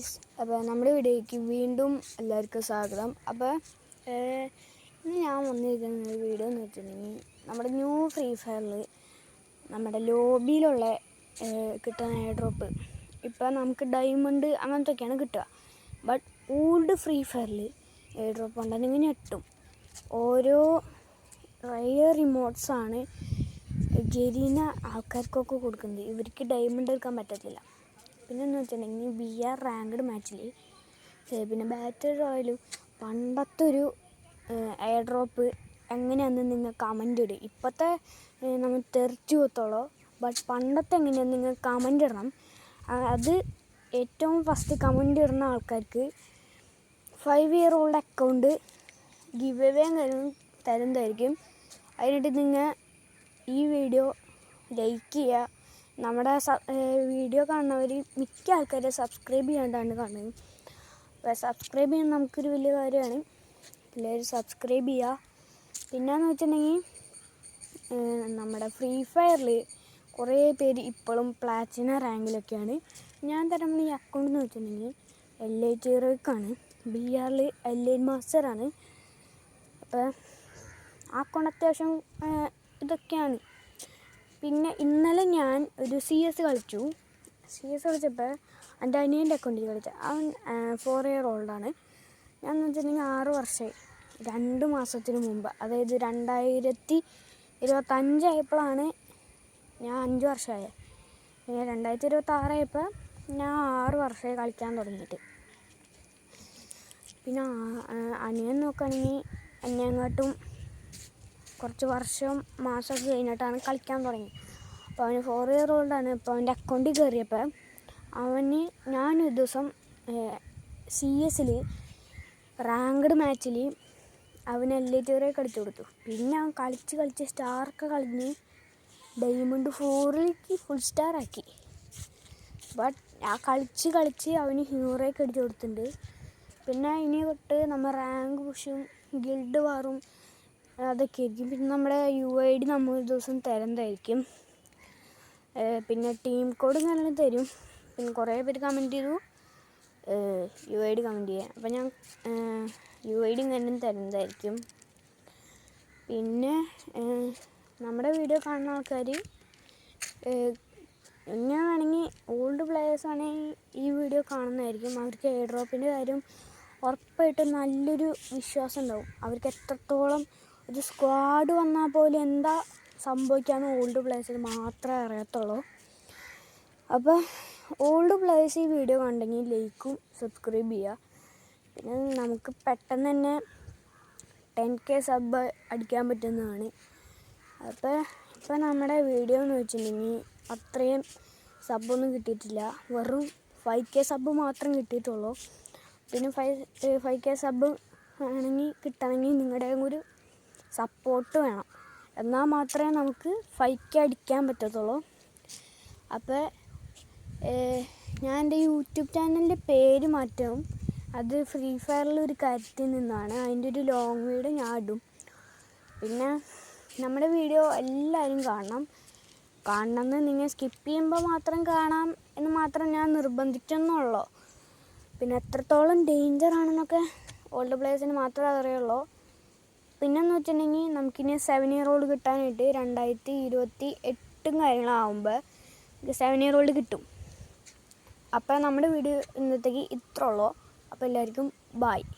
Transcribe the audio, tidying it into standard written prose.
Guys, അപ്പോൾ നമ്മുടെ വീഡിയോയ്ക്ക് വീണ്ടും എല്ലാവർക്കും സ്വാഗതം. അപ്പോൾ ഇന്ന് ഞാൻ വന്നിരിക്കുന്ന ഒരു വീഡിയോ എന്ന് വെച്ചിട്ടുണ്ടെങ്കിൽ നമ്മുടെ ന്യൂ ഫ്രീ ഫയറിൽ നമ്മുടെ ലോബിയിലുള്ള കിട്ടുന്ന എയർ ഡ്രോപ്പ് ഇപ്പോൾ നമുക്ക് ഡയമണ്ട് അങ്ങനത്തെയൊക്കെയാണ് കിട്ടുക. ബട്ട് ഓൾഡ് ഫ്രീ ഫയറിൽ എയർ ഡ്രോപ്പ് ഉണ്ടെങ്കിൽ ഞെട്ടും. ഓരോ റയർ റിമോട്ട്സാണ് ഗരീന ആൾക്കാർക്കൊക്കെ കൊടുക്കുന്നത്. ഇവർക്ക് ഡയമണ്ട് എടുക്കാൻ പറ്റത്തില്ല. പിന്നെയെന്ന് വെച്ചിട്ടുണ്ടെങ്കിൽ VR റാങ്ക്ഡ് മാച്ചിൽ പിന്നെ ബാറ്റിൽ റോയലും പണ്ടത്തെ ഒരു എയർ ഡ്രോപ്പ് എങ്ങനെയാണെന്ന് നിങ്ങൾ കമൻ്റ് ഇടും. ഇപ്പോഴത്തെ നമ്മൾ തെറിച്ചു പോകത്തുള്ളൂ. ബട്ട് പണ്ടത്തെ എങ്ങനെയാണെന്ന് നിങ്ങൾ കമൻ്റ് ഇടണം. അത് ഏറ്റവും ഫസ്റ്റ് കമൻ്റ് ഇടുന്ന ആൾക്കാർക്ക് 5 year old account give away തരുന്നതായിരിക്കും. അതിനായിട്ട് നിങ്ങൾ ഈ വീഡിയോ ലൈക്ക് ചെയ്യുക. നമ്മുടെ വീഡിയോ കാണുന്നവർ മിക്ക ആൾക്കാരെ സബ്സ്ക്രൈബ് ചെയ്യാണ്ടാണ് കാണുന്നത്. അപ്പോൾ സബ്സ്ക്രൈബ് ചെയ്യാൻ നമുക്കൊരു വലിയ കാര്യമാണ്. എല്ലാവരും സബ്സ്ക്രൈബ് ചെയ്യുക. പിന്നെയെന്ന് വെച്ചിട്ടുണ്ടെങ്കിൽ നമ്മുടെ ഫ്രീ ഫയറിൽ കുറേ പേര് ഇപ്പോഴും പ്ലാറ്റിന റാങ്കിലൊക്കെയാണ്. ഞാൻ തരുമ്പോൾ ഈ അക്കൗണ്ട് എന്ന് വെച്ചിട്ടുണ്ടെങ്കിൽ Elite Heroicക്കാണ്. BR Elite മാസ്റ്ററാണ്. അപ്പോൾ ആ അക്കൗണ്ട് അത്യാവശ്യം ഇതൊക്കെയാണ്. പിന്നെ ഇന്നലെ ഞാൻ ഒരു CS കളിച്ചു. CS കളിച്ചപ്പോൾ എൻ്റെ അനിയൻ്റെ അക്കൗണ്ടിൽ കളിച്ച അവൻ 4 year old ആണ്. ഞാൻ എന്ന് വെച്ചിട്ടുണ്ടെങ്കിൽ 6 വർഷമായി. 2 മാസത്തിന് മുമ്പ്, അതായത് 2025 ആയപ്പോഴാണ് ഞാൻ 5 വർഷമായത്. പിന്നെ 2026 ആയപ്പോൾ ഞാൻ 6 വർഷമായി കളിക്കാൻ തുടങ്ങിയിട്ട്. പിന്നെ അനിയൻ നോക്കുകയാണെങ്കിൽ എന്നെങ്ങാട്ടും കുറച്ച് മാസമൊക്കെ കഴിഞ്ഞിട്ടാണ് കളിക്കാൻ തുടങ്ങി. അപ്പോൾ അവന് 4 year old ആണ്. അപ്പോൾ അവൻ്റെ അക്കൗണ്ടിൽ കയറിയപ്പോൾ ഞാനൊരു ദിവസം CS റാങ്ക്ഡ് മാച്ചിൽ അവന് Elite Heroic കളിച്ചു കൊടുത്തു. പിന്നെ അവൻ കളിച്ച് സ്റ്റാറൊക്കെ കളിഞ്ഞ് ഡയമണ്ട് 4ലേക്ക് ഫുൾ സ്റ്റാർ ആക്കി. ബട്ട് ആ കളിച്ച് അവന് ഹീറോയ്ക്ക് അടിച്ചു കൊടുത്തിട്ടുണ്ട്. പിന്നെ ഇനി തൊട്ട് നമ്മൾ റാങ്ക് പുഷും ഗിൽഡ് വാറും അതൊക്കെ ആയിരിക്കും. പിന്നെ നമ്മുടെ UID നമ്മൾ ഒരു ദിവസം തരുന്നതായിരിക്കും. പിന്നെ ടീം കോഡ് നല്ല തരും. പിന്നെ കുറേ പേര് കമൻറ്റ് ചെയ്തു UID കമൻറ്റ് ചെയ്യാൻ. അപ്പോൾ ഞാൻ UID ഇങ്ങനെ തരുന്നതായിരിക്കും. പിന്നെ നമ്മുടെ വീഡിയോ കാണുന്ന ആൾക്കാർ എങ്ങനെയാണെങ്കിൽ ഓൾഡ് പ്ലേയേഴ്സാണെങ്കിൽ ഈ വീഡിയോ കാണുന്നതായിരിക്കും. അവർക്ക് എയർ ഡ്രോപ്പിൻ്റെ കാര്യം ഉറപ്പായിട്ടും നല്ലൊരു വിശ്വാസം ഉണ്ടാവും. അവർക്ക് എത്രത്തോളം ഒരു സ്ക്വാഡ് വന്നാൽ പോലും എന്താ സംഭവിക്കാമെന്ന് ഓൾഡ് പ്ലേയേഴ്സിന് മാത്രമേ അറിയത്തുള്ളൂ. അപ്പോൾ ഓൾഡ് പ്ലേയേഴ്സ് ഈ വീഡിയോ കണ്ടെങ്കിൽ ലൈക്കും സബ്സ്ക്രൈബ് ചെയ്യുക. പിന്നെ നമുക്ക് പെട്ടെന്ന് തന്നെ 10K സബ് അടിക്കാൻ പറ്റുന്നതാണ്. ഇപ്പോൾ നമ്മുടെ വീഡിയോ എന്ന് വെച്ചിട്ടുണ്ടെങ്കിൽ അത്രയും സബ്ബൊന്നും കിട്ടിയിട്ടില്ല. വെറും 5K സബ് മാത്രം കിട്ടിയിട്ടുള്ളൂ. പിന്നെ 5K സബ് കിട്ടണമെങ്കിൽ നിങ്ങളുടെ ഒരു സപ്പോർട്ട് വേണം. എന്നാൽ മാത്രമേ നമുക്ക് 5K അടിക്കാൻ പറ്റത്തുള്ളൂ. അപ്പോൾ ഞാൻ എൻ്റെ യൂട്യൂബ് ചാനലിൻ്റെ പേര് മാറ്റും. അത് ഫ്രീ ഫയറിലൊരു കാര്യത്തിൽ നിന്നാണ്. അതിൻ്റെ ഒരു ലോങ് വീഡിയോ ഞാൻ ഇടും. പിന്നെ നമ്മുടെ വീഡിയോ എല്ലാവരും കാണണമെന്ന് നിങ്ങൾ സ്കിപ്പ് ചെയ്യുമ്പോൾ മാത്രം കാണാം എന്ന് മാത്രം ഞാൻ നിർബന്ധിക്കുന്നുള്ളൂ. പിന്നെ എത്രത്തോളം ഡേഞ്ചർ ആണെന്നൊക്കെ ഓൾഡ് പ്ലേയേഴ്സിന് മാത്രമേ അറിയുള്ളൂ. പിന്നെയെന്ന് വെച്ചിട്ടുണ്ടെങ്കിൽ നമുക്കിനി 7 year old കിട്ടാനായിട്ട് 2028 കാര്യങ്ങളാകുമ്പോൾ 7 year old കിട്ടും. അപ്പോൾ നമ്മുടെ വീഡിയോ ഇന്നത്തേക്ക് ഇത്ര ഉള്ളൂ. അപ്പോൾ എല്ലാവർക്കും ബൈ.